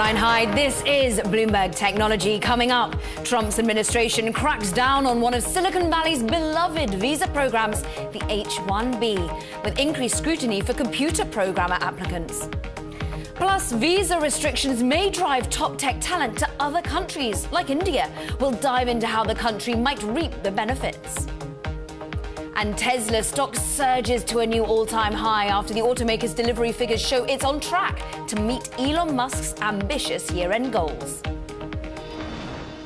Caroline Hyde. This is Bloomberg Technology. Coming up, Trump's administration cracks down on one of Silicon Valley's beloved visa programs, the H-1B, with increased scrutiny for computer programmer applicants. Plus, visa restrictions may drive top tech talent to other countries, like India. We'll dive into how the country might reap the benefits. And Tesla stock surges to a new all-time high after the automaker's delivery figures show it's on track to meet Elon Musk's ambitious year-end goals.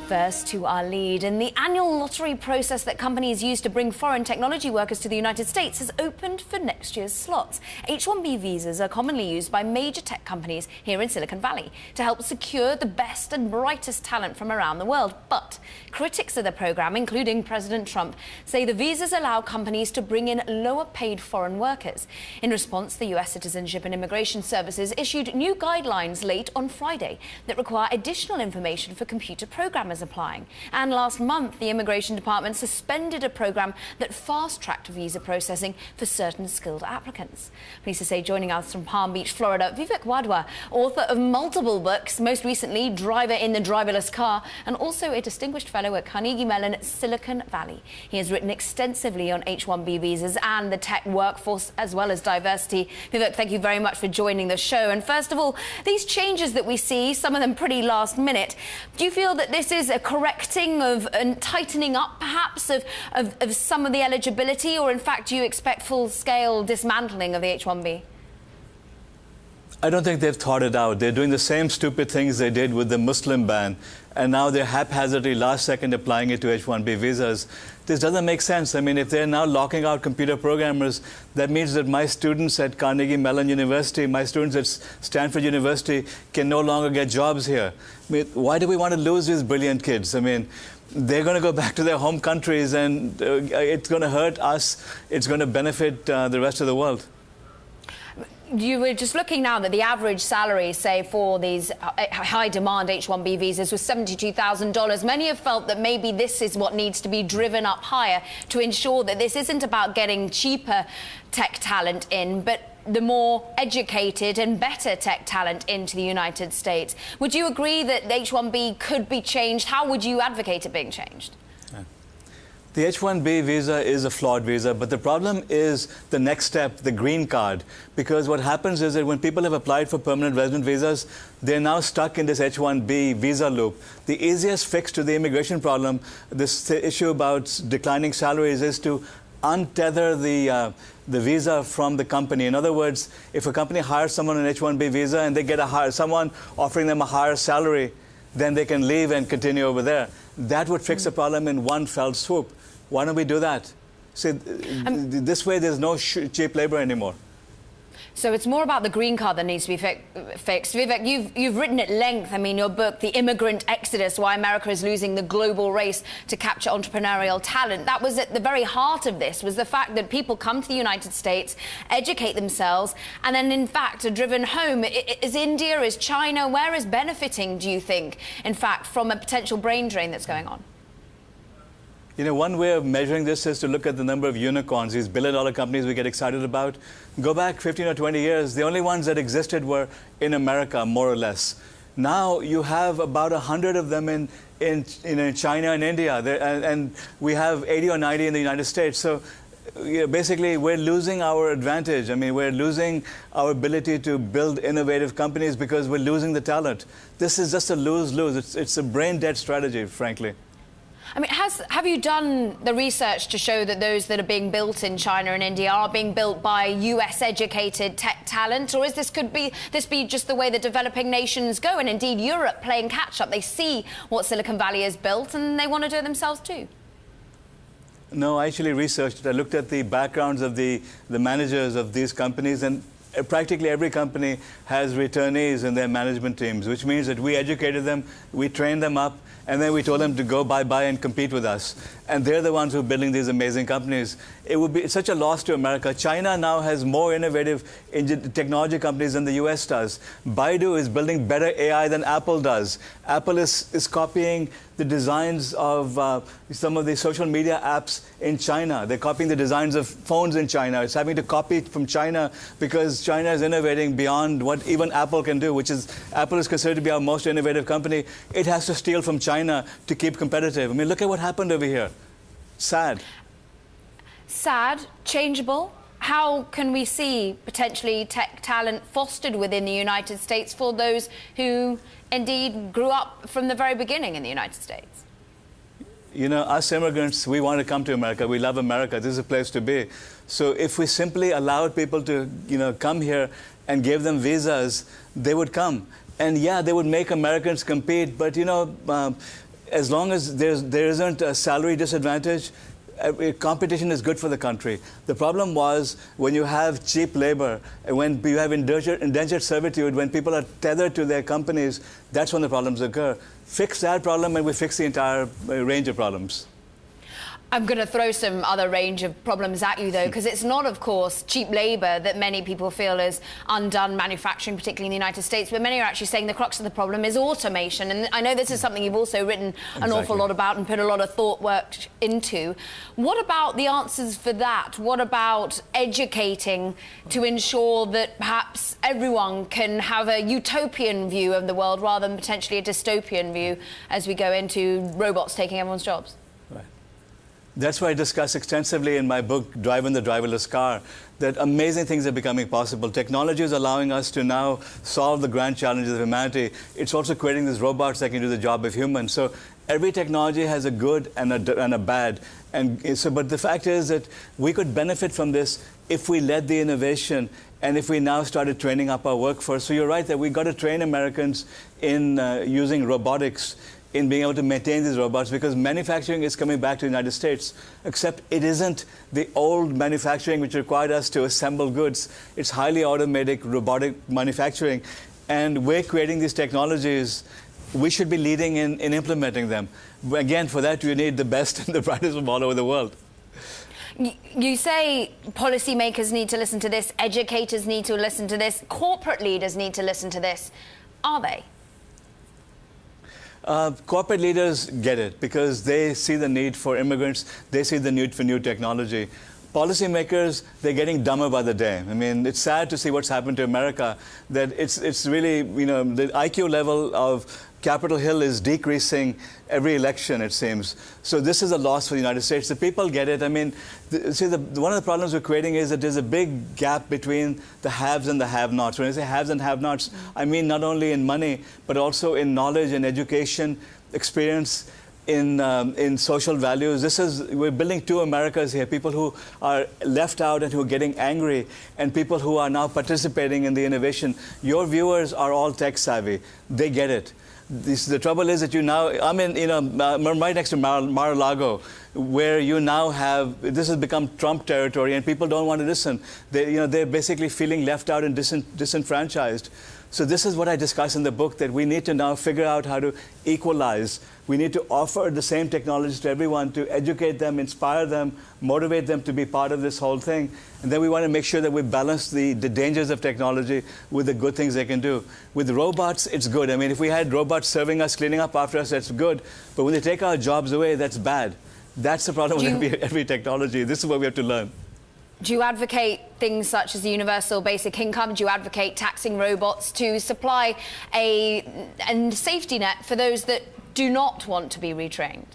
First to our lead, and the annual lottery process that companies use to bring foreign technology workers to the United States has opened for next year's slots. H-1B visas are commonly used by major tech companies here in Silicon Valley to help secure the best and brightest talent from around the world. But critics of the program, including President Trump, say the visas allow companies to bring in lower-paid foreign workers. In response, the U.S. Citizenship and Immigration Services issued new guidelines late on Friday that require additional information for computer programmers applying. And last month, the Immigration Department suspended a program that fast-tracked visa processing for certain skilled applicants. Pleased to say, joining us from Palm Beach, Florida, Vivek Wadhwa, author of multiple books, most recently Driver in the Driverless Car, and also a distinguished fellow at Carnegie Mellon, Silicon Valley. He has written extensively on H-1B visas and the tech workforce, as well as diversity. Vivek, thank you very much for joining the show. And first of all, these changes that we see, some of them pretty last minute, do you feel that this is a correcting of and tightening up, perhaps, of some of the eligibility, or in fact, do you expect full-scale dismantling of the H-1B? I don't think they've thought it out. They're doing the same stupid things they did with the Muslim ban, and now they're haphazardly last second applying it to H-1B visas. This doesn't make sense. I mean, if they're now locking out computer programmers, that means that my students at Carnegie Mellon University, my students at Stanford University can no longer get jobs here. I mean, why do we want to lose these brilliant kids? I mean, they're going to go back to their home countries, and it's going to hurt us. It's going to benefit the rest of the world. You were just looking now that the average salary, say, for these high-demand H-1B visas was $72,000. Many have felt that maybe this is what needs to be driven up higher to ensure that this isn't about getting cheaper tech talent in, but the more educated and better tech talent into the United States. Would you agree that H-1B could be changed? How would you advocate it being changed? The H-1B visa is a flawed visa, but the problem is the next step, the green card. Because what happens is that when people have applied for permanent resident visas, they're now stuck in this H-1B visa loop. The easiest fix to the immigration problem, this issue about declining salaries, is to untether the visa from the company. In other words, if a company hires someone on an H-1B visa and they get someone offering them a higher salary, then they can leave and continue over there. That would fix the problem in one fell swoop. Why don't we do that? See, this way there's no cheap labor anymore. So it's more about the green card that needs to be fixed. Vivek, you've written at length, I mean, your book, The Immigrant Exodus, Why America is Losing the Global Race to Capture Entrepreneurial Talent. That was at the very heart of this, was the fact that people come to the United States, educate themselves, and then, in fact, are driven home. Is India, is China, where is benefiting, do you think, in fact, from a potential brain drain that's going on? You know, one way of measuring this is to look at the number of unicorns, these billion-dollar companies we get excited about. Go back 15 or 20 years, the only ones that existed were in America, more or less. Now you have about 100 of them in China and India, and we have 80 or 90 in the United States. So basically, we're losing our advantage. I mean, we're losing our ability to build innovative companies because we're losing the talent. This is just a lose-lose. It's a brain-dead strategy, frankly. I mean, have you done the research to show that those that are being built in China and India are being built by US-educated tech talent? Or could this be just the way that developing nations go, and indeed Europe playing catch-up? They see what Silicon Valley has built and they want to do it themselves too. No, I actually researched it. I looked at the backgrounds of the managers of these companies, and practically every company has returnees in their management teams, which means that we educated them, we trained them up, and then we told them to go bye-bye and compete with us. And they're the ones who are building these amazing companies. It's such a loss to America. China now has more innovative technology companies than the US does. Baidu is building better AI than Apple does. Apple is copying the designs of some of the social media apps in China. They're copying the designs of phones in China. It's having to copy from China because China is innovating beyond what even Apple can do, which is Apple is considered to be our most innovative company. It has to steal from China to keep competitive. I mean, look at what happened over here. Sad. Sad, changeable. How can we see potentially tech talent fostered within the United States for those who indeed grew up from the very beginning in the United States? You know, us immigrants, we want to come to America. We love America. This is a place to be. So if we simply allowed people to, come here and gave them visas, they would come. And yeah, they would make Americans compete. But, as long as there isn't a salary disadvantage, competition is good for the country. The problem was when you have cheap labor, when you have indentured servitude, when people are tethered to their companies, that's when the problems occur. Fix that problem and we fix the entire range of problems. I'm going to throw some other range of problems at you, though, because it's not, of course, cheap labour that many people feel has undone manufacturing, particularly in the United States, but many are actually saying the crux of the problem is automation. And I know this is something you've also written an awful lot about and put a lot of thought work into. What about the answers for that? What about educating to ensure that perhaps everyone can have a utopian view of the world rather than potentially a dystopian view as we go into robots taking everyone's jobs? That's why I discuss extensively in my book, Driving the Driverless Car, that amazing things are becoming possible. Technology is allowing us to now solve the grand challenges of humanity. It's also creating these robots that can do the job of humans. So every technology has a good and a bad. But the fact is that we could benefit from this if we led the innovation and if we now started training up our workforce. So you're right that we've got to train Americans in using robotics, in being able to maintain these robots, because manufacturing is coming back to the United States, except it isn't the old manufacturing which required us to assemble goods. It's highly automated robotic manufacturing, and we're creating these technologies. We should be leading in implementing them. Again, for that, you need the best and the brightest from all over the world. You say policymakers need to listen to this, educators need to listen to this, corporate leaders need to listen to this. Are they? Corporate leaders get it because they see the need for immigrants. They see the need for new technology. Policymakers, they're getting dumber by the day. I mean, it's sad to see what's happened to America, that it's really, the IQ level of Capitol Hill is decreasing every election, it seems. So this is a loss for the United States. The people get it. I mean, one of the problems we're creating is that there's a big gap between the haves and the have-nots. When I say haves and have-nots, I mean not only in money, but also in knowledge and education, experience, in social values. We're building two Americas here, people who are left out and who are getting angry, and people who are now participating in the innovation. Your viewers are all tech savvy. They get it. The trouble is that I'm right next to Mar-a-Lago, where you now have, this has become Trump territory, and people don't want to listen. They're basically feeling left out and disenfranchised. So this is what I discuss in the book, that we need to now figure out how to equalize. We need to offer the same technologies to everyone, to educate them, inspire them, motivate them to be part of this whole thing. And then we want to make sure that we balance the dangers of technology with the good things they can do. With robots, it's good. I mean, if we had robots serving us, cleaning up after us, that's good. But when they take our jobs away, that's bad. That's the problem with every technology. This is what we have to learn. Do you advocate things such as the universal basic income? Do you advocate taxing robots to supply a safety net for those that do not want to be retrained?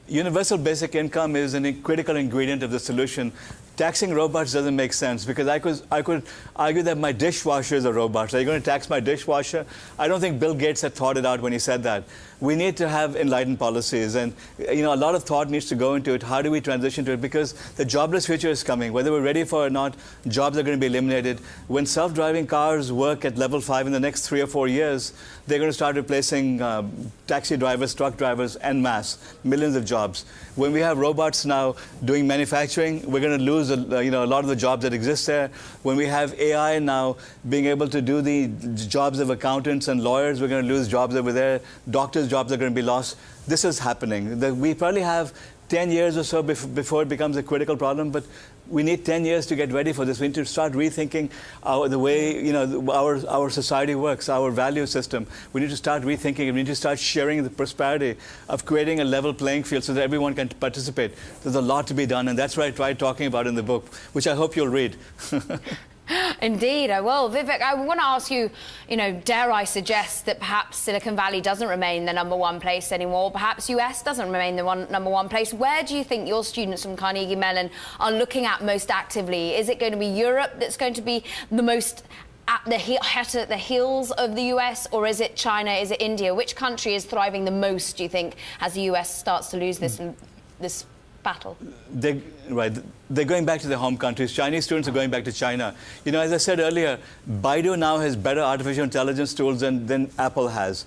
Universal basic income is a critical ingredient of the solution. Taxing robots doesn't make sense, because I could argue that my dishwasher is a robot. Are you going to tax my dishwasher? I don't think Bill Gates had thought it out when he said that. We need to have enlightened policies, and a lot of thought needs to go into it. How do we transition to it? Because the jobless future is coming. Whether we're ready for it or not, jobs are going to be eliminated. When self-driving cars work at level 5 in the next 3 or 4 years, they're going to start replacing taxi drivers, truck drivers, en masse, millions of jobs. When we have robots now doing manufacturing, we're going to lose a lot of the jobs that exist there. When we have AI now being able to do the jobs of accountants and lawyers, we're going to lose jobs over there. Doctors' jobs are going to be lost. This is happening. We probably have 10 years or so before it becomes a critical problem, but we need 10 years to get ready for this. We need to start rethinking the way our society works, our value system. We need to start rethinking it. We need to start sharing the prosperity of creating a level playing field so that everyone can participate. There's a lot to be done, and that's what I tried talking about in the book, which I hope you'll read. Indeed, I will. Vivek, I want to ask you, dare I suggest that perhaps Silicon Valley doesn't remain the #1 place anymore, perhaps US doesn't remain the #1 place. Where do you think your students from Carnegie Mellon are looking at most actively? Is it going to be Europe that's going to be the most at the heels of the US, or is it China, is it India? Which country is thriving the most, do you think, as the US starts to lose this battle? They're going back to their home countries. Chinese students are going back to China. As I said earlier, Baidu now has better artificial intelligence tools than Apple has.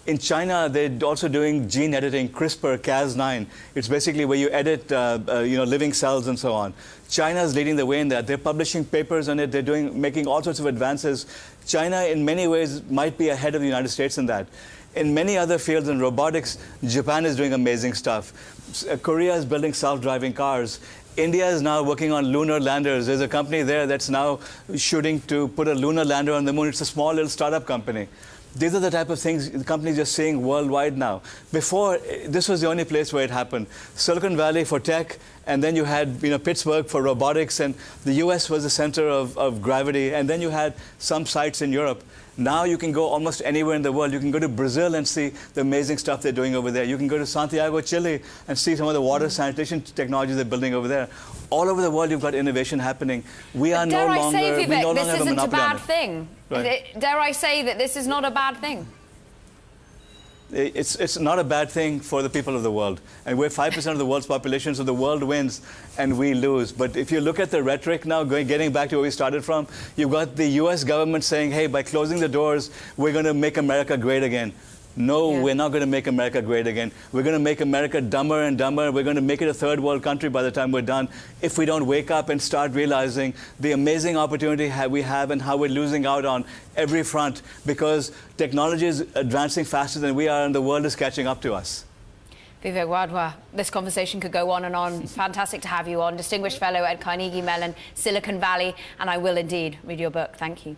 In China, they're also doing gene editing, CRISPR, Cas9. It's basically where you edit, living cells and so on. China's leading the way in that. They're publishing papers on it. They're making all sorts of advances. China, in many ways, might be ahead of the United States in that. In many other fields, in robotics, Japan is doing amazing stuff. Korea is building self-driving cars. India is now working on lunar landers. There's a company there that's now shooting to put a lunar lander on the moon. It's a small little startup company. These are the type of things the companies are seeing worldwide now. Before, this was the only place where it happened. Silicon Valley for tech, and then you had Pittsburgh for robotics, and the US was the center of gravity, and then you had some sites in Europe. Now you can go almost anywhere in the world. You can go to Brazil and see the amazing stuff they're doing over there. You can go to Santiago, Chile, and see some of the water sanitation technologies they're building over there. All over the world, you've got innovation happening. We are no longer Dare I say, Vivek, this isn't a bad thing? Right. Dare I say that this is not a bad thing? It's not a bad thing for the people of the world. And we're 5% of the world's population, so the world wins and we lose. But if you look at the rhetoric now, getting back to where we started from, you've got the US government saying, hey, by closing the doors, we're going to make America great again. No, we're not going to make America great again. We're going to make America dumber and dumber. We're going to make it a third world country by the time we're done if we don't wake up and start realizing the amazing opportunity we have and how we're losing out on every front because technology is advancing faster than we are and the world is catching up to us. Vivek Wadhwa, this conversation could go on and on. Fantastic to have you on. Distinguished Fellow at Carnegie Mellon, Silicon Valley, and I will indeed read your book. Thank you.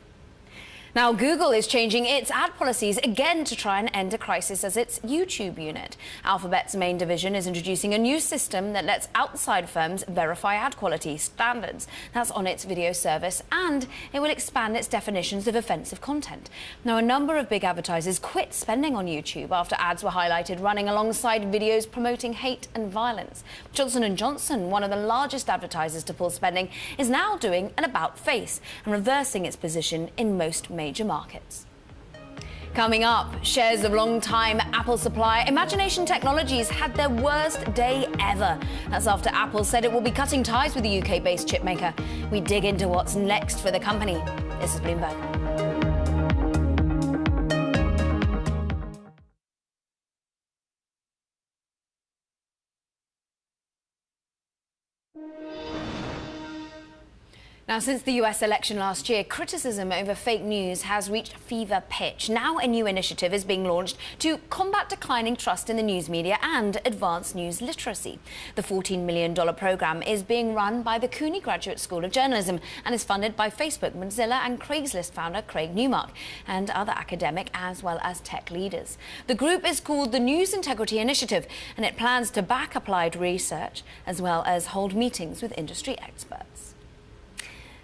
Now, Google is changing its ad policies again to try and end a crisis as its YouTube unit. Alphabet's main division is introducing a new system that lets outside firms verify ad quality standards. That's on its video service, and it will expand its definitions of offensive content. Now, a number of big advertisers quit spending on YouTube after ads were highlighted running alongside videos promoting hate and violence. Johnson & Johnson, one of the largest advertisers to pull spending, is now doing an about-face and reversing its position in most major markets. Coming up, shares of long-time Apple supplier Imagination Technologies had their worst day ever. That's after Apple said it will be cutting ties with the UK-based chipmaker. We dig into what's next for the company. This is Bloomberg. Now, since the US election last year, criticism over fake news has reached fever pitch. Now a new initiative is being launched to combat declining trust in the news media and advance news literacy. The $14 million program is being run by the Cooney Graduate School of Journalism and is funded by Facebook, Mozilla and Craigslist founder Craig Newmark and other academic as well as tech leaders. The group is called the News Integrity Initiative, and it plans to back applied research as well as hold meetings with industry experts.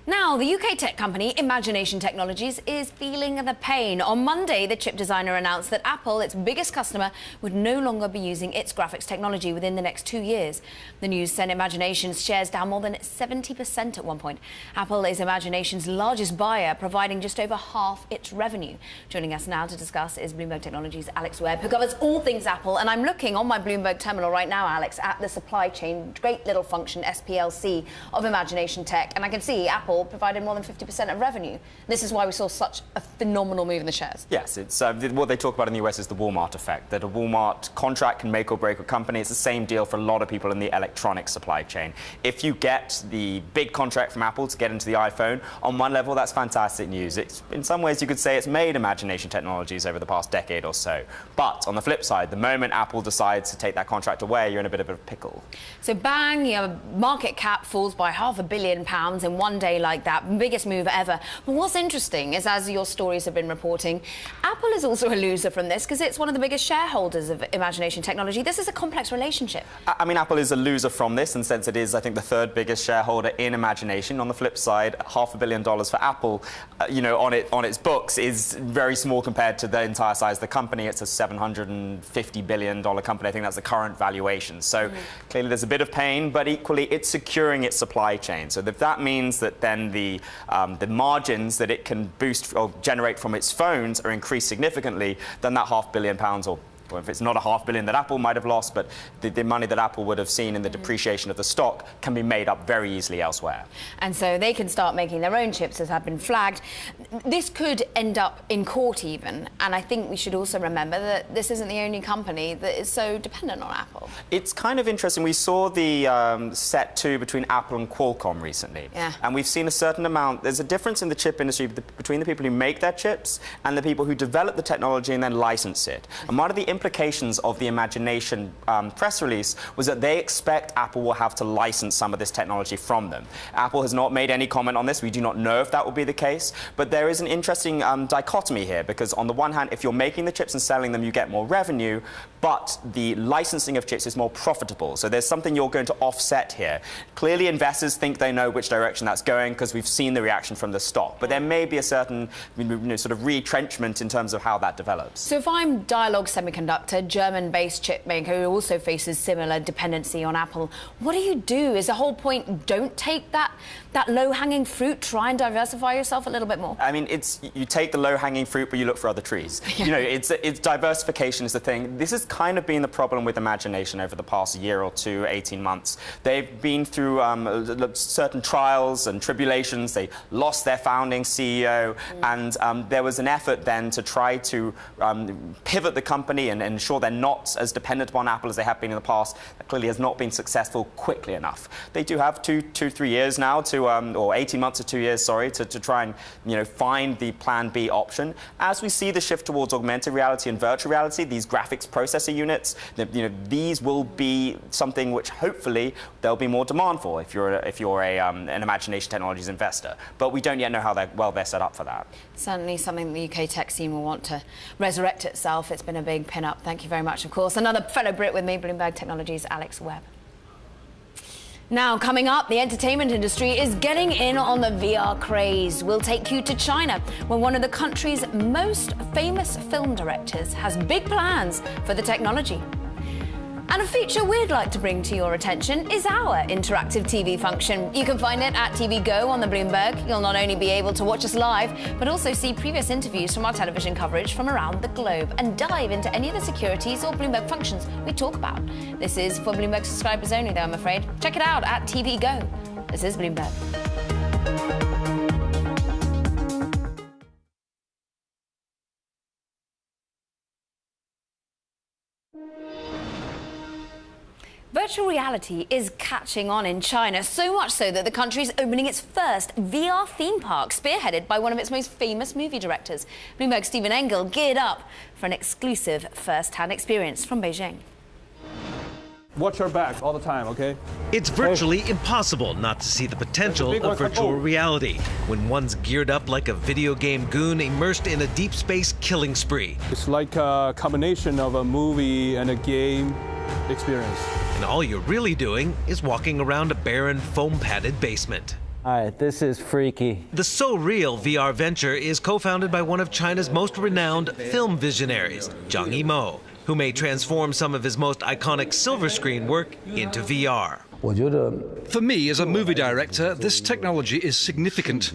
Now, the UK tech company Imagination Technologies is feeling the pain. On Monday, the chip designer announced that Apple, its biggest customer, would no longer be using its graphics technology within the next 2 years. The news sent Imagination's shares down more than 70% at one point. Apple is Imagination's largest buyer, providing just over half its revenue. Joining us now to discuss is Bloomberg Technologies' Alex Webb, who covers all things Apple. And I'm looking on my Bloomberg terminal right now, Alex, at the supply chain, great little function, SPLC, of Imagination Tech. And I can see Apple provided more than 50% of revenue. This is why we saw such a phenomenal move in the shares. Yes, it's what they talk about in the US is the Walmart effect, that a Walmart contract can make or break a company. It's the same deal for a lot of people in the electronic supply chain. If you get the big contract from Apple to get into the iPhone, on one level, that's fantastic news. It's, in some ways, you could say it's made Imagination Technologies over the past decade or so. But on the flip side, the moment Apple decides to take that contract away, you're in a bit of a pickle. So bang, your market cap falls by £500 million in one day like that. Biggest move ever. But what's interesting is, as your stories have been reporting, Apple is also a loser from this because it's one of the biggest shareholders of Imagination Technology. This is a complex relationship. I mean, Apple is a loser from this in the sense it is, I think, the third biggest shareholder in Imagination. On the flip side, $500 million for Apple, on its books is very small compared to the entire size of the company. It's a $750 billion company. I think that's the current valuation. So clearly there's a bit of pain, but equally it's securing its supply chain. So if that means that then the margins that it can boost or generate from its phones are increased significantly, then that £500 million, or if it's not $500 million that Apple might have lost, but the money that Apple would have seen in the depreciation of the stock can be made up very easily elsewhere. And so they can start making their own chips, as have been flagged. This could end up in court even, and I think we should also remember that this isn't the only company that is so dependent on Apple. It's kind of interesting. We saw the set 2 between Apple and Qualcomm recently, and we've seen a certain amount. There's a difference in the chip industry between the people who make their chips and the people who develop the technology and then license it. And one of the implications of the Imagination press release was that they expect Apple will have to license some of this technology from them. Apple has not made any comment on this. We do not know if that will be the case, but there is an interesting dichotomy here, because on the one hand, if you're making the chips and selling them, you get more revenue, but the licensing of chips is more profitable. So there's something you're going to offset here. Clearly, investors think they know which direction that's going because we've seen the reaction from the stock, but there may be a certain sort of retrenchment in terms of how that develops. So if I'm Dialog Semiconductor, German-based chip maker who also faces similar dependency on Apple, what do? Is the whole point don't take that low-hanging fruit, try and diversify yourself a little bit more? I mean, you take the low-hanging fruit, but you look for other trees. It's diversification is the thing. This has kind of been the problem with Imagination over the past year or two, 18 months. They've been through certain trials and tribulations. They lost their founding CEO, and there was an effort then to try to pivot the company and ensure they're not as dependent upon Apple as they have been in the past. That clearly has not been successful quickly enough. They do have 3 years now or 18 months to 2 years, sorry, to try and find the plan B option. As we see the shift towards augmented reality and virtual reality, these graphics processor units, these will be something which hopefully there'll be more demand for if you're an Imagination Technologies investor. But we don't yet know how well they're set up for that. Certainly something the UK tech scene will want to resurrect itself. It's been a big pin-up. Thank you very much, of course. Another fellow Brit with me, Bloomberg Technologies' Alex Webb. Now, coming up, the entertainment industry is getting in on the VR craze. We'll take you to China, where one of the country's most famous film directors has big plans for the technology. And a feature we'd like to bring to your attention is our interactive TV function. You can find it at TV Go on the Bloomberg. You'll not only be able to watch us live, but also see previous interviews from our television coverage from around the globe and dive into any of the securities or Bloomberg functions we talk about. This is for Bloomberg subscribers only, though, I'm afraid. Check it out at TV Go. This is Bloomberg. Virtual reality is catching on in China, so much so that the country is opening its first VR theme park, spearheaded by one of its most famous movie directors. Bloomberg's Stephen Engel geared up for an exclusive first-hand experience from Beijing. Watch your back all the time, okay? It's virtually impossible not to see the potential of virtual reality when one's geared up like a video game goon immersed in a deep space killing spree. It's like a combination of a movie and a game experience. And all you're really doing is walking around a barren, foam-padded basement. All right, this is freaky. The So Real VR venture is co-founded by one of China's most renowned film visionaries, Zhang Yimou, who may transform some of his most iconic silver screen work into VR. For me, as a movie director, this technology is significant.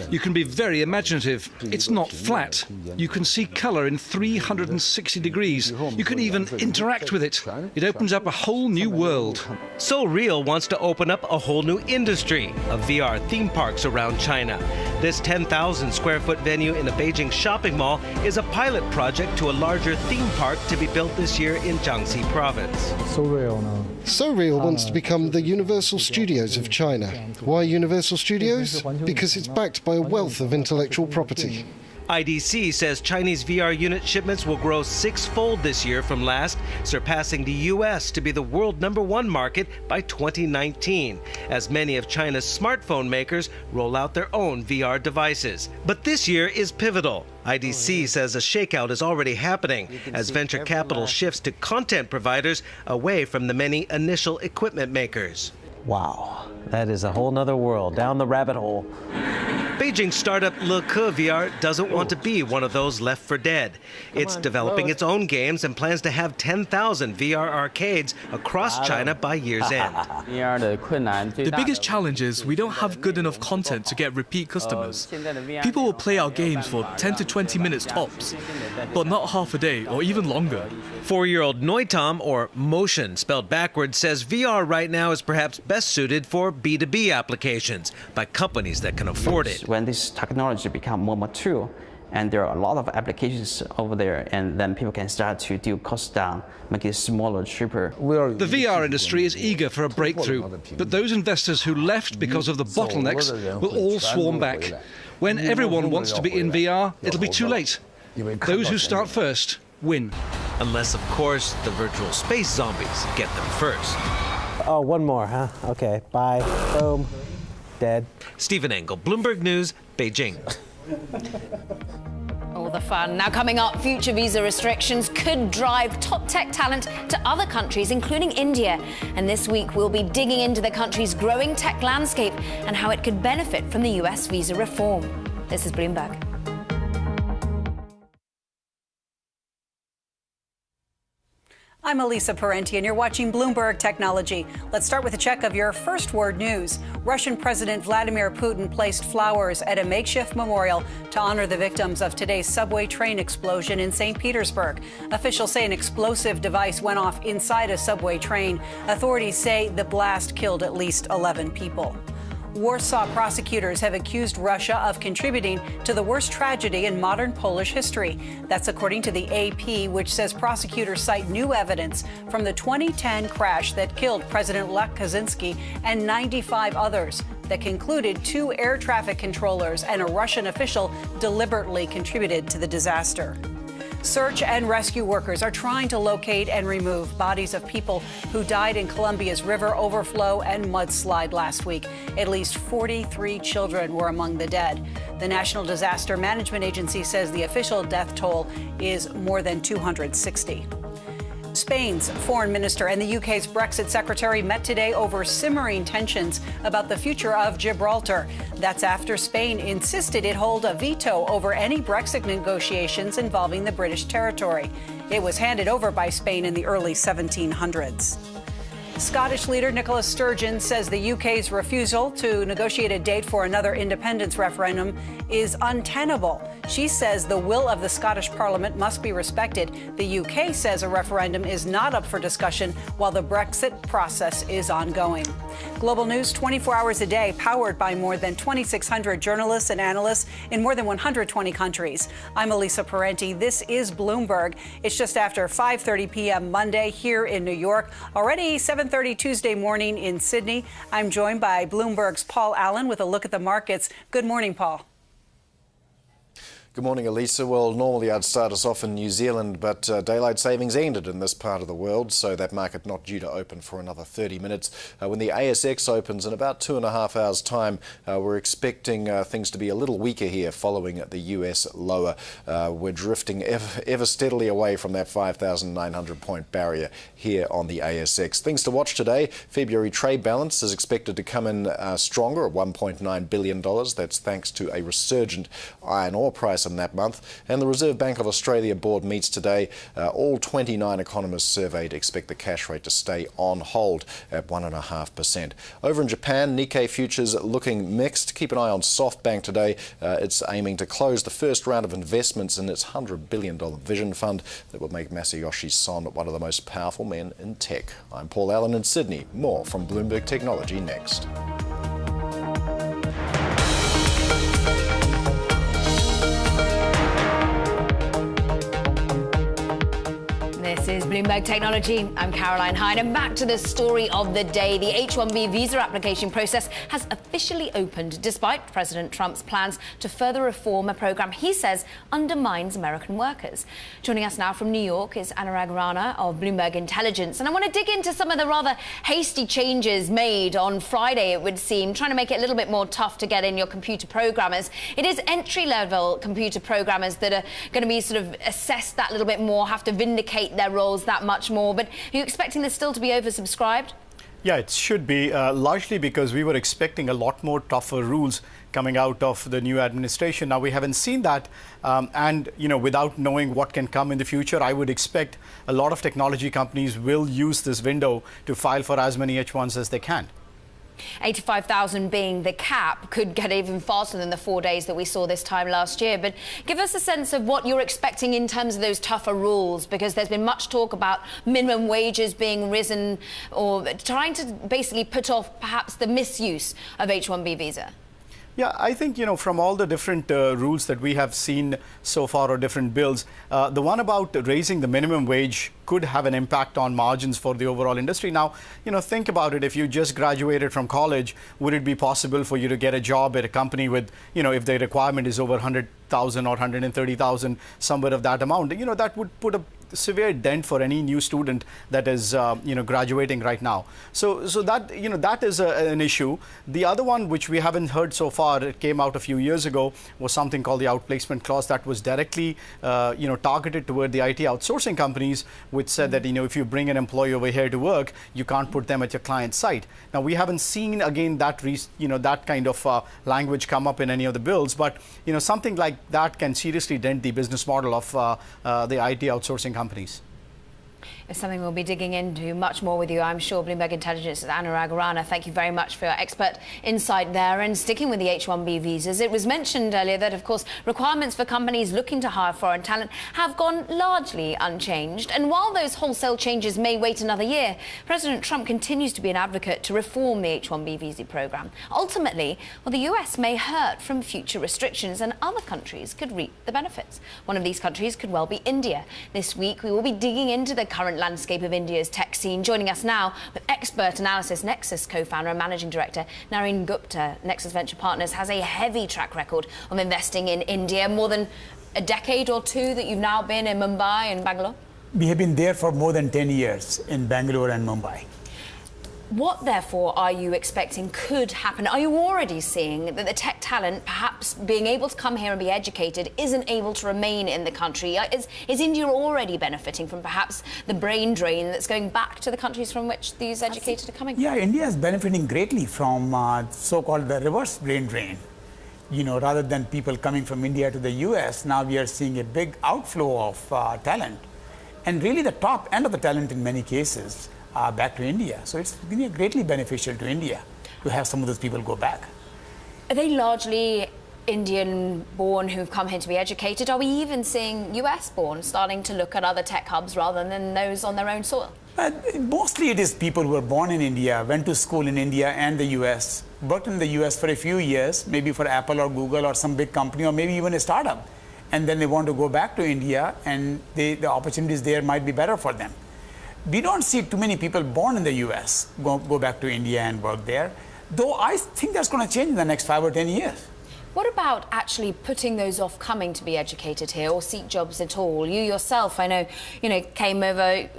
You can be very imaginative. It's not flat. You can see color in 360 degrees. You can even interact with it. It opens up a whole new world. So Real wants to open up a whole new industry of VR theme parks around China. This 10,000 square foot venue in a Beijing shopping mall is a pilot project to a larger theme park to be built this year in Jiangxi province. So Real wants to become the Universal Studios of China. Why Universal Studios? Because it's backed by a wealth of intellectual property. IDC says Chinese VR unit shipments will grow six-fold this year from last, surpassing the U.S. to be the world #1 market by 2019, as many of China's smartphone makers roll out their own VR devices. But this year is pivotal. IDC says a shakeout is already happening as venture capital shifts to content providers away from the many initial equipment makers. Wow, that is a whole nother world down the rabbit hole. Beijing startup Leke VR doesn't want to be one of those left for dead. It's developing its own games and plans to have 10,000 VR arcades across China by year's end. The biggest challenge is we don't have good enough content to get repeat customers. People will play our games for 10 to 20 minutes tops, but not half a day or even longer. 4-year-old Noitam, or Motion spelled backwards, says VR right now is perhaps best suited for B2B applications by companies that can afford it. When this technology become more mature, and there are a lot of applications over there, and then people can start to do cost down, make it smaller, cheaper. The VR industry is eager for a breakthrough, but those investors who left because of the bottlenecks will all swarm back. When everyone wants to be in VR, it'll be too late. Those who start first win. Unless, of course, the virtual space zombies get them first. Oh, one more, huh? Okay, bye. Boom. Dead. Stephen Engel, Bloomberg News, Beijing. All the fun. Now coming up, future visa restrictions could drive top tech talent to other countries, including India. And this week, we'll be digging into the country's growing tech landscape and how it could benefit from the US visa reform. This is Bloomberg. I'm Elisa Parenti, and you're watching Bloomberg Technology. Let's start with a check of your first word news. Russian President Vladimir Putin placed flowers at a makeshift memorial to honor the victims of today's subway train explosion in St. Petersburg. Officials say an explosive device went off inside a subway train. Authorities say the blast killed at least 11 people. Warsaw prosecutors have accused Russia of contributing to the worst tragedy in modern Polish history. That's according to the AP, which says prosecutors cite new evidence from the 2010 crash that killed President Lech Kaczynski and 95 others that concluded 2 air traffic controllers and a Russian official deliberately contributed to the disaster. Search and rescue workers are trying to locate and remove bodies of people who died in Colombia's river overflow and mudslide last week. At least 43 children were among the dead. The National Disaster Management Agency says the official death toll is more than 260. Spain's foreign minister and the UK's Brexit secretary met today over simmering tensions about the future of Gibraltar. That's after Spain insisted it hold a veto over any Brexit negotiations involving the British territory. It was handed over by Spain in the early 1700s. Scottish leader Nicola Sturgeon says the UK's refusal to negotiate a date for another independence referendum is untenable. She says the will of the Scottish Parliament must be respected. The UK says a referendum is not up for discussion while the Brexit process is ongoing. Global news 24 hours a day, powered by more than 2,600 journalists and analysts in more than 120 countries. I'm Elisa Parenti. This is Bloomberg. It's just after 5:30 p.m. Monday here in New York. Already 7:30 Tuesday morning in Sydney. I'm joined by Bloomberg's Paul Allen with a look at the markets. Good morning, Paul. Good morning, Elisa. Well, normally I'd start us off in New Zealand, but daylight savings ended in this part of the world, so that market not due to open for another 30 minutes. When the ASX opens in about 2.5 hours' time, we're expecting things to be a little weaker here following the US lower. We're drifting ever steadily away from that 5,900 point barrier here on the ASX. Things to watch today. February trade balance is expected to come in stronger at $1.9 billion. That's thanks to a resurgent iron ore price in that month. And the Reserve Bank of Australia board meets today. All 29 economists surveyed expect the cash rate to stay on hold at 1.5%. Over in Japan, Nikkei futures looking mixed. Keep an eye on SoftBank today. It's aiming to close the first round of investments in its $100 billion vision fund that will make Masayoshi Son one of the most powerful men in tech. I'm Paul Allen in Sydney. More from Bloomberg Technology next. This is Bloomberg Technology. I'm Caroline Hyde, and back to the story of the day. The H-1B visa application process has officially opened, despite President Trump's plans to further reform a program he says undermines American workers. Joining us now from New York is Anurag Rana of Bloomberg Intelligence. And I want to dig into some of the rather hasty changes made on Friday, it would seem, trying to make it a little bit more tough to get in your computer programmers. It is entry-level computer programmers that are going to be sort of assessed that little bit more, have to vindicate their roles that much more. But are you expecting this still to be oversubscribed? Yeah, it should be, largely because we were expecting a lot more tougher rules coming out of the new administration. Now, we haven't seen that. And, without knowing what can come in the future, I would expect a lot of technology companies will use this window to file for as many H-1s as they can. 85,000 being the cap could get even faster than the 4 days that we saw this time last year. But give us a sense of what you're expecting in terms of those tougher rules, because there's been much talk about minimum wages being risen or trying to basically put off perhaps the misuse of H-1B visa. Yeah, I think, from all the different rules that we have seen so far, or different bills, the one about raising the minimum wage could have an impact on margins for the overall industry. Now, think about it. If you just graduated from college, would it be possible for you to get a job at a company with, if the requirement is over 100,000 or 130,000, somewhere of that amount? That would put a severe dent for any new student that is graduating right now. So that that is an issue. The other one, which we haven't heard so far, it came out a few years ago, was something called the outplacement clause that was directly targeted toward the IT outsourcing companies, which said that if you bring an employee over here to work, you can't put them at your client site. Now, we haven't seen again that that kind of language come up in any of the bills, but something like that can seriously dent the business model of the IT outsourcing companies. It's something we'll be digging into much more with you, I'm sure. Bloomberg Intelligence's Anurag Rana, thank you very much for your expert insight there. And sticking with the H-1B visas, it was mentioned earlier that, of course, requirements for companies looking to hire foreign talent have gone largely unchanged. And while those wholesale changes may wait another year, President Trump continues to be an advocate to reform the H-1B visa program. Ultimately, the US may hurt from future restrictions, and other countries could reap the benefits. One of these countries could well be India. This week, we will be digging into the current landscape of India's tech scene. Joining us now with expert analysis, Nexus co-founder and managing director Nareen Gupta. Nexus Venture Partners has a heavy track record of investing in India. More than a decade or two that you've now been in Mumbai and Bangalore? We have been there for more than 10 years in Bangalore and Mumbai. What, therefore, are you expecting could happen? Are you already seeing that the tech talent, perhaps being able to come here and be educated, isn't able to remain in the country? Is India already benefiting from perhaps the brain drain that's going back to the countries from which these educated are coming? Yeah, India is benefiting greatly from so-called the reverse brain drain. Rather than people coming from India to the US, now we are seeing a big outflow of talent. And really the top end of the talent in many cases back to India. So it's greatly beneficial to India to have some of those people go back. Are they largely Indian-born who've come here to be educated? Are we even seeing US-born starting to look at other tech hubs rather than those on their own soil? Mostly it is people who were born in India, went to school in India and the US, worked in the US for a few years, maybe for Apple or Google or some big company or maybe even a startup. And then they want to go back to India, and the opportunities there might be better for them. We don't see too many people born in the US go back to India and work there, though I think that's going to change in the next 5 or 10 years. What about actually putting those off coming to be educated here or seek jobs at all? You yourself, I know, came over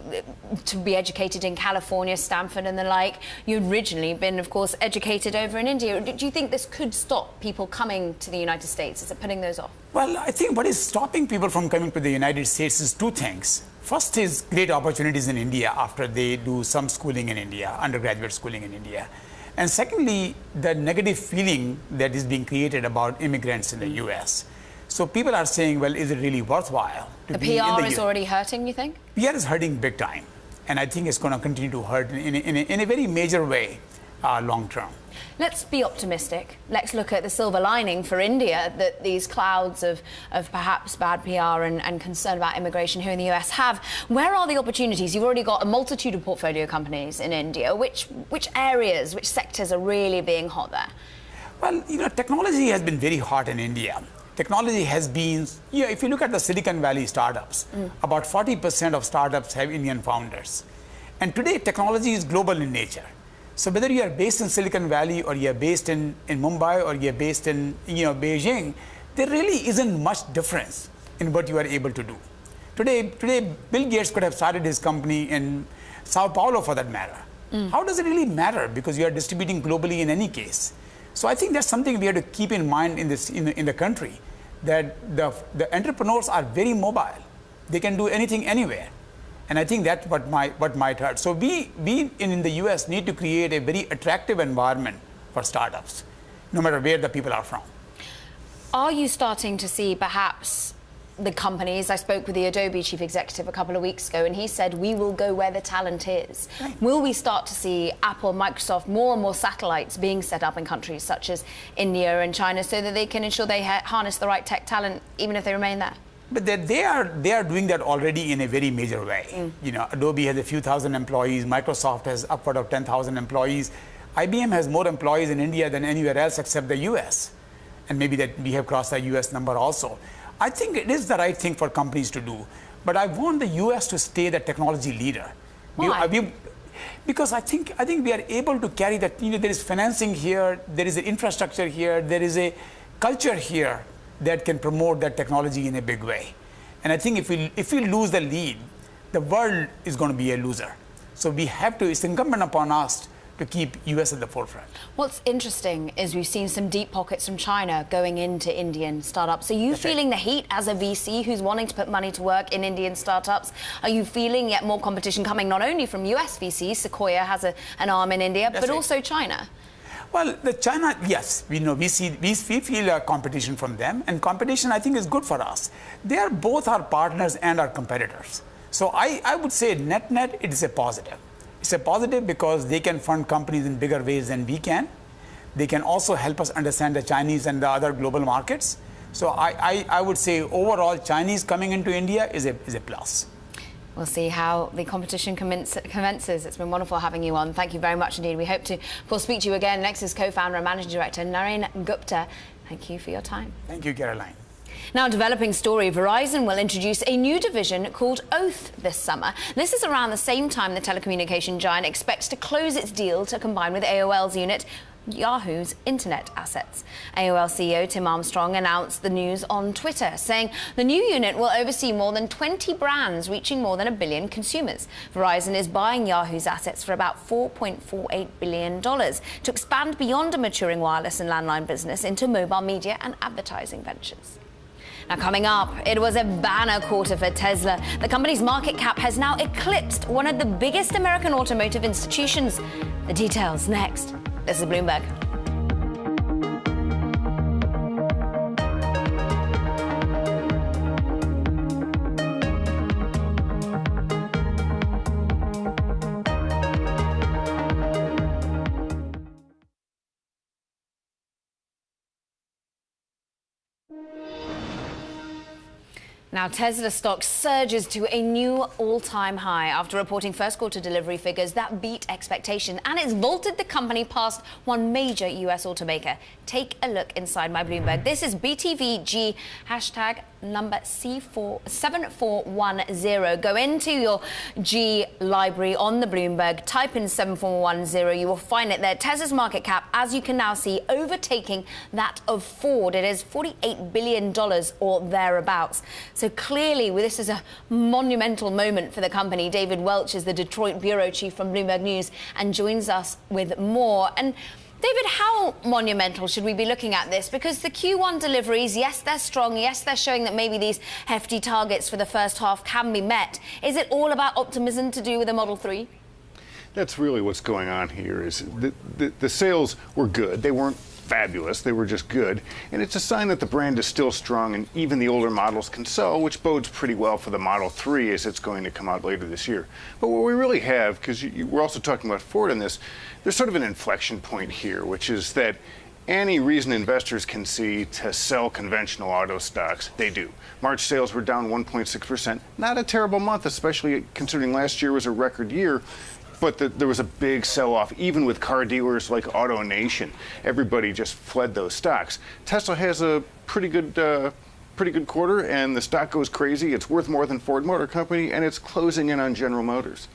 to be educated in California, Stanford and the like. You'd originally been, of course, educated over in India. Do you think this could stop people coming to the United States? Is it putting those off? Well, I think what is stopping people from coming to the United States is two things. First is great opportunities in India after they do some schooling in India, undergraduate schooling in India. And secondly, the negative feeling that is being created about immigrants in the US. So people are saying, well, is it really worthwhile to be in the US? The PR is already hurting, you think? PR is hurting big time. And I think it's going to continue to hurt in a very major way long term. Let's be optimistic. Let's look at the silver lining for India that these clouds of perhaps bad PR and concern about immigration here in the US have. Where are the opportunities? You've already got a multitude of portfolio companies in India. Which areas, which sectors are really being hot there? Well, technology has been very hot in India. technology has been, if you look at the Silicon Valley startups, about 40% of startups have Indian founders. And today, technology is global in nature. So whether you are based in Silicon Valley or you are based in Mumbai or you are based in Beijing, there really isn't much difference in what you are able to do. Today, Bill Gates could have started his company in Sao Paulo for that matter. How does it really matter? Because you are distributing globally in any case. So I think that's something we have to keep in mind in the country, that the entrepreneurs are very mobile. They can do anything anywhere. And I think that's what might hurt. So we in the US need to create a very attractive environment for startups, no matter where the people are from. Are you starting to see perhaps the companies? I spoke with the Adobe chief executive a couple of weeks ago, and he said, we will go where the talent is. Right. Will we start to see Apple, Microsoft, more and more satellites being set up in countries such as India and China so that they can ensure they harness the right tech talent, even if they remain there? But they are doing that already in a very major way. Adobe has a few thousand employees. Microsoft has upward of 10,000 employees. IBM has more employees in India than anywhere else except the US. And maybe that we have crossed the US number also. I think it is the right thing for companies to do. But I want the US to stay the technology leader. Why? Because I think we are able to carry that. There is financing here, there is an infrastructure here, there is a culture here that can promote that technology in a big way. And I think if we lose the lead, the world is going to be a loser. So it's incumbent upon us to keep US at the forefront. What's interesting is we've seen some deep pockets from China going into Indian startups. Are you feeling the heat as a VC who's wanting to put money to work in Indian startups? Are you feeling yet more competition coming not only from US VCs, Sequoia has an arm in India, but also China? Well, China, yes, we feel a competition from them, and competition I think is good for us. They are both our partners and our competitors. So I would say net it is a positive. It's a positive because they can fund companies in bigger ways than we can. They can also help us understand the Chinese and the other global markets. So I would say overall Chinese coming into India is a plus. We'll see how the competition commences. It's been wonderful having you on. Thank you very much indeed. We hope to, of course, speak to you again. Next is co-founder and managing director Naren Gupta. Thank you for your time. Thank you, Caroline. Now, developing story, Verizon will introduce a new division called Oath this summer. This is around the same time the telecommunication giant expects to close its deal to combine with AOL's unit, Yahoo's internet assets. AOL CEO Tim Armstrong announced the news on Twitter, saying the new unit will oversee more than 20 brands reaching more than 1 billion consumers. Verizon is buying Yahoo's assets for about $4.48 billion to expand beyond a maturing wireless and landline business into mobile media and advertising ventures. Now, coming up, it was a banner quarter for Tesla. The company's market cap has now eclipsed one of the biggest American automotive institutions. The details next. This is Bloomberg. Now, Tesla stock surges to a new all-time high after reporting first quarter delivery figures that beat expectation, and it's vaulted the company past one major US automaker. Take a look inside my Bloomberg. This is BTVG hashtag number C7410. Go into your G library on the Bloomberg, type in 7410. You will find it there. Tesla's market cap, as you can now see, overtaking that of Ford. It is $48 billion or thereabouts. So clearly, this is a monumental moment for the company. David Welch is the Detroit bureau chief from Bloomberg News and joins us with more. And David, how monumental should we be looking at this? Because the Q1 deliveries, yes, they're strong. Yes, they're showing that maybe these hefty targets for the first half can be met. Is it all about optimism to do with the Model 3? That's really what's going on here. Is the sales were good. They weren't fabulous. They were just good. And it's a sign that the brand is still strong and even the older models can sell, which bodes pretty well for the Model 3 as it's going to come out later this year. But what we really have, because we're also talking about Ford in this, there's sort of an inflection point here, which is that any reason investors can see to sell conventional auto stocks, they do. March sales were down 1.6%. Not a terrible month, especially considering last year was a record year. But there was a big sell-off, even with car dealers like AutoNation. Everybody just fled those stocks. Tesla has a pretty good quarter, and the stock goes crazy. It's worth more than Ford Motor Company, and it's closing in on General Motors.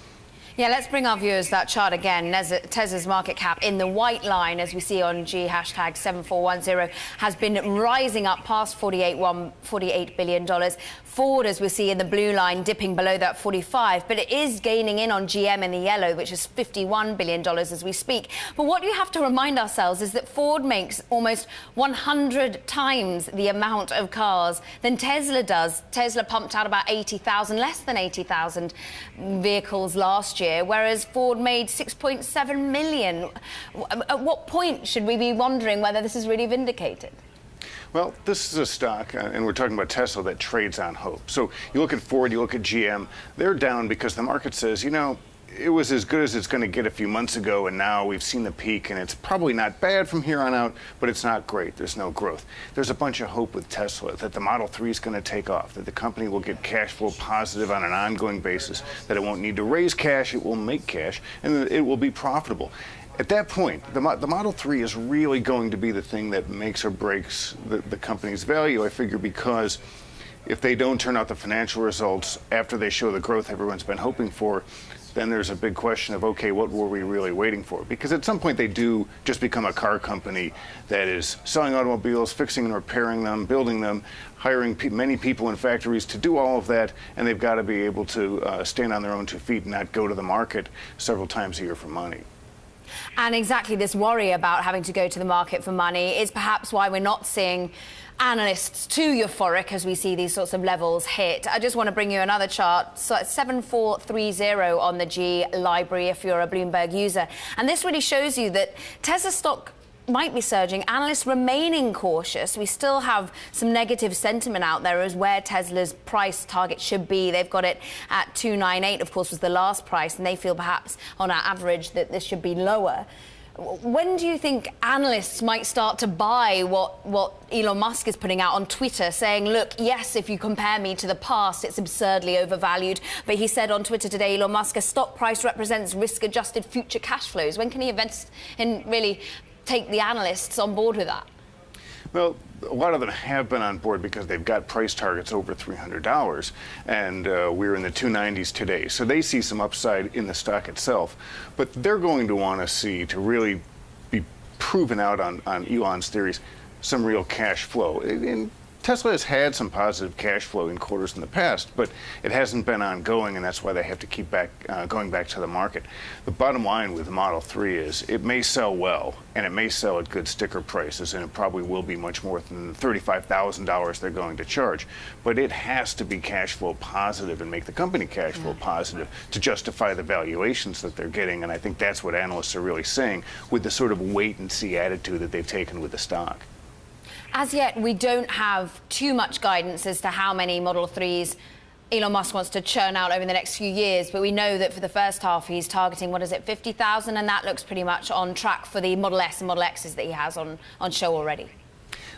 Yeah, let's bring our viewers that chart again. Tesla's market cap in the white line, as we see on G hashtag 7410, has been rising up past $48 billion. Ford, as we see in the blue line, dipping below that 45, but it is gaining in on GM in the yellow, which is $51 billion as we speak. But what we have to remind ourselves is that Ford makes almost 100 times the amount of cars than Tesla does. Tesla pumped out about 80,000, less than 80,000 vehicles last year, whereas Ford made 6.7 million. At what point should we be wondering whether this is really vindicated? Well, this is a stock, and we're talking about Tesla, that trades on hope. So you look at Ford, you look at GM, they're down because the market says, you know, it was as good as it's going to get a few months ago, and now we've seen the peak, and it's probably not bad from here on out, but it's not great. There's no growth. There's a bunch of hope with Tesla that the Model 3 is going to take off, that the company will get cash flow positive on an ongoing basis, that it won't need to raise cash, it will make cash, and that it will be profitable. At that point, the Model 3 is really going to be the thing that makes or breaks the company's value, I figure, because if they don't turn out the financial results after they show the growth everyone's been hoping for, then there's a big question of, okay, what were we really waiting for? Because at some point they do just become a car company that is selling automobiles, fixing and repairing them, building them, hiring many people in factories to do all of that, and they've got to be able to stand on their own 2 feet and not go to the market several times a year for money. And exactly this worry about having to go to the market for money is perhaps why we're not seeing analysts too euphoric as we see these sorts of levels hit. I just want to bring you another chart. So it's 7430 on the G library if you're a Bloomberg user. And this really shows you that Tesla stock might be surging, analysts remaining cautious. We still have some negative sentiment out there as where Tesla's price target should be. They've got it at 298, of course, was the last price, and they feel perhaps on our average that this should be lower. When do you think analysts might start to buy what Elon Musk is putting out on Twitter, saying, look, yes, if you compare me to the past, it's absurdly overvalued. But he said on Twitter today, Elon Musk, a stock price represents risk-adjusted future cash flows. When can he invest in really take the analysts on board with that? Well, a lot of them have been on board because they've got price targets over $300, and we're in the 290s today. So they see some upside in the stock itself, but they're going to want to see, to really be proven out on Elon's theories, some real cash flow. And Tesla has had some positive cash flow in quarters in the past, but it hasn't been ongoing, and that's why they have to keep going back to the market. The bottom line with the Model 3 is it may sell well, and it may sell at good sticker prices, and it probably will be much more than the $35,000 they're going to charge. But it has to be cash flow positive and make the company cash flow positive to justify the valuations that they're getting, and I think that's what analysts are really saying with the sort of wait-and-see attitude that they've taken with the stock. As yet, we don't have too much guidance as to how many Model 3s Elon Musk wants to churn out over the next few years, but we know that for the first half he's targeting, 50,000, and that looks pretty much on track for the Model S and Model Xs that he has on show already.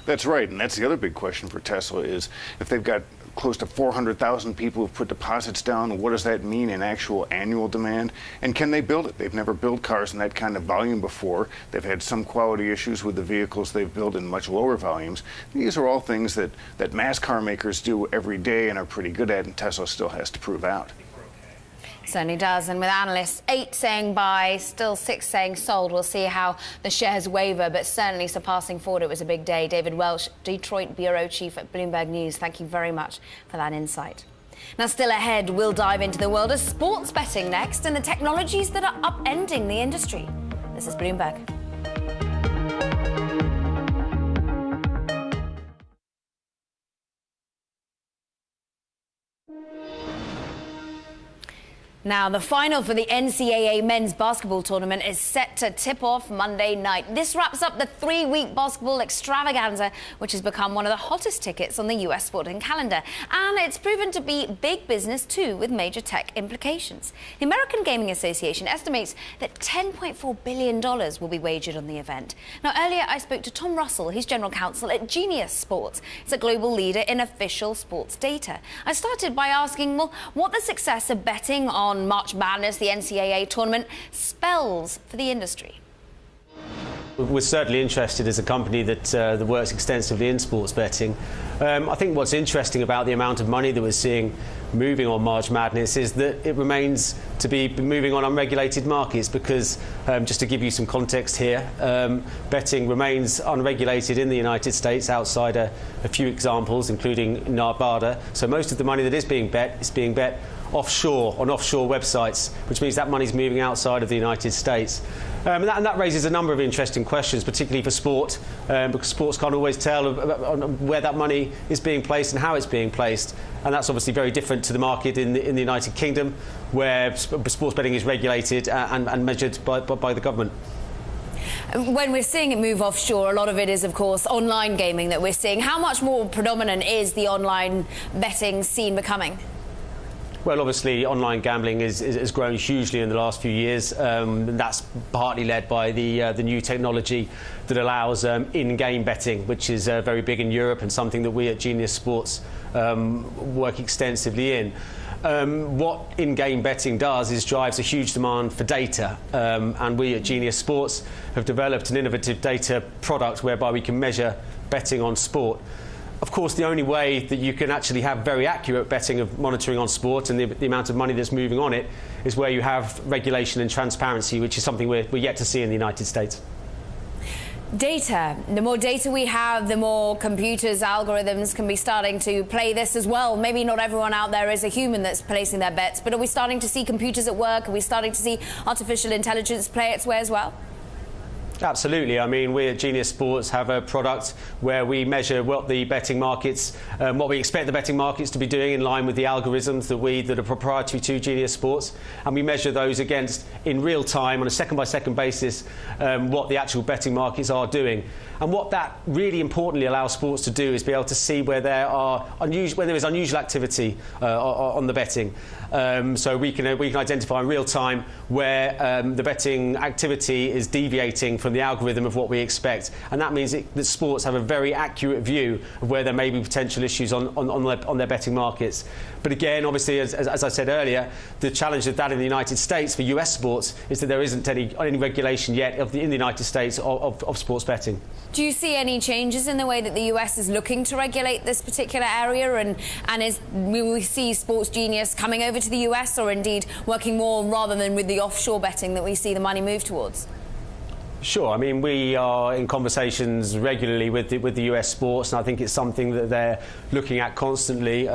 That's right, and that's the other big question for Tesla is if they've got close to 400,000 people who've put deposits down, what does that mean in actual annual demand? And can they build it? They've never built cars in that kind of volume before. They've had some quality issues with the vehicles they've built in much lower volumes. These are all things that mass car makers do every day and are pretty good at, and Tesla still has to prove out. Certainly does, and with analysts 8 saying buy, still 6 saying sold. We'll see how the shares waver, but certainly surpassing Ford, it was a big day. David Welsh, Detroit Bureau Chief at Bloomberg News, thank you very much for that insight. Now, still ahead, we'll dive into the world of sports betting next and the technologies that are upending the industry. This is Bloomberg. Now, the final for the NCAA men's basketball tournament is set to tip off Monday night. This wraps up the 3-week basketball extravaganza, which has become one of the hottest tickets on the US sporting calendar. And it's proven to be big business, too, with major tech implications. The American Gaming Association estimates that $10.4 billion will be wagered on the event. Now, earlier I spoke to Tom Russell, he's general counsel at Genius Sports. It's a global leader in official sports data. I started by asking, well, what the success of betting on on March Madness, the NCAA tournament, spells for the industry. We're certainly interested as a company that works extensively in sports betting. I think what's interesting about the amount of money that we're seeing moving on March Madness is that it remains to be moving on unregulated markets because, just to give you some context here, betting remains unregulated in the United States outside a few examples, including Nevada. So most of the money that is being bet offshore, on offshore websites, which means that money's moving outside of the United States. And that raises a number of interesting questions, particularly for sport, because sports can't always tell where that money is being placed and how it's being placed. And that's obviously very different to the market in the United Kingdom, where sports betting is regulated and measured by the government. When we're seeing it move offshore, a lot of it is, of course, online gaming that we're seeing. How much more predominant is the online betting scene becoming? Well, obviously, online gambling has grown hugely in the last few years. And that's partly led by the new technology that allows in-game betting, which is very big in Europe and something that we at Genius Sports work extensively in. What in-game betting does is drives a huge demand for data, and we at Genius Sports have developed an innovative data product whereby we can measure betting on sport. Of course, the only way that you can actually have very accurate betting of monitoring on sport and the amount of money that's moving on it is where you have regulation and transparency, which is something we're yet to see in the United States. Data. The more data we have, the more computers, algorithms can be starting to play this as well. Maybe not everyone out there is a human that's placing their bets, but are we starting to see computers at work? Are we starting to see artificial intelligence play its way as well? Absolutely. I mean, we at Genius Sports have a product where we measure what the betting markets, what we expect the betting markets to be doing in line with the algorithms that are proprietary to Genius Sports, and we measure those against, in real time, on a second-by-second basis, what the actual betting markets are doing. And what that really importantly allows sports to do is be able to see where there is unusual activity on the betting. So we can identify in real time where the betting activity is deviating from the algorithm of what we expect, and that means that sports have a very accurate view of where there may be potential issues on their betting markets. But again, obviously, as I said earlier, the challenge of that in the United States for US sports is that there isn't any regulation yet in the United States of sports betting. Do you see any changes in the way that the US is looking to regulate this particular area, and will we see Sports Genius coming over to the US, or indeed working more rather than with the offshore betting that we see the money move towards? Sure. I mean, we are in conversations regularly with the US sports, and I think it's something that they're looking at constantly.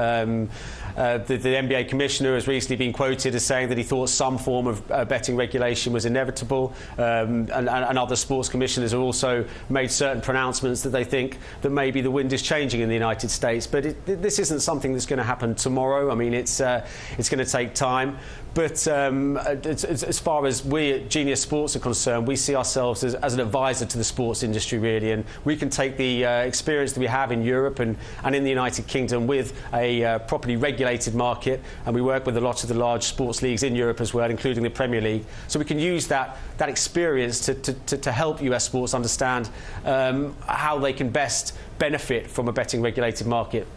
The NBA commissioner has recently been quoted as saying that he thought some form of betting regulation was inevitable, and other sports commissioners have also made certain pronouncements that they think that maybe the wind is changing in the United States. But this isn't something that's going to happen tomorrow. I mean, it's going to take time. But as far as we at Genius Sports are concerned, we see ourselves as an advisor to the sports industry, really, and we can take the experience that we have in Europe and in the United Kingdom with a properly regulated market, and we work with a lot of the large sports leagues in Europe as well, including the Premier League. So we can use that experience to help US sports understand how they can best benefit from a betting regulated market.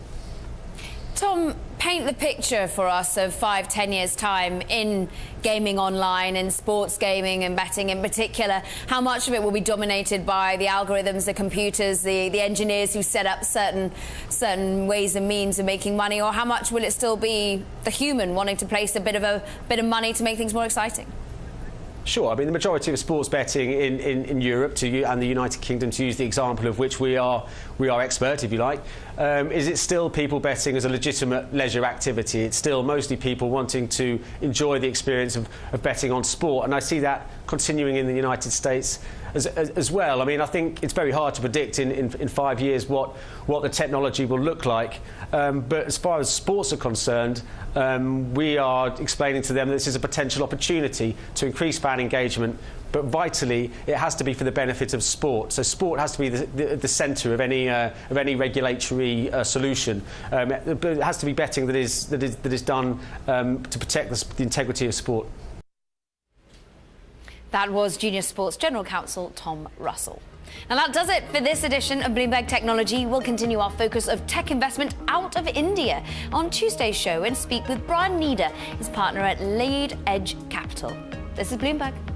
Tom, paint the picture for us of 5-10 years' time in gaming online and sports gaming and betting in particular. How much of it will be dominated by the algorithms, the computers, the engineers who set up certain ways and means of making money, or how much will it still be the human wanting to place a bit of money to make things more exciting? Sure. I mean, the majority of sports betting in Europe and the United Kingdom, to use the example of which we are expert, if you like, is it still people betting as a legitimate leisure activity. It's still mostly people wanting to enjoy the experience of betting on sport, and I see that continuing in the United States as well. I mean, I think it's very hard to predict in 5 years what the technology will look like. But as far as sports are concerned, we are explaining to them that this is a potential opportunity to increase fan engagement. But vitally, it has to be for the benefit of sport. So sport has to be the centre of any regulatory solution. But it has to be betting that is done to protect the integrity of sport. That was Genius Sports General Counsel Tom Russell. Now that does it for this edition of Bloomberg Technology. We'll continue our focus of tech investment out of India on Tuesday's show and speak with Brian Nieder, his partner at Lead Edge Capital. This is Bloomberg.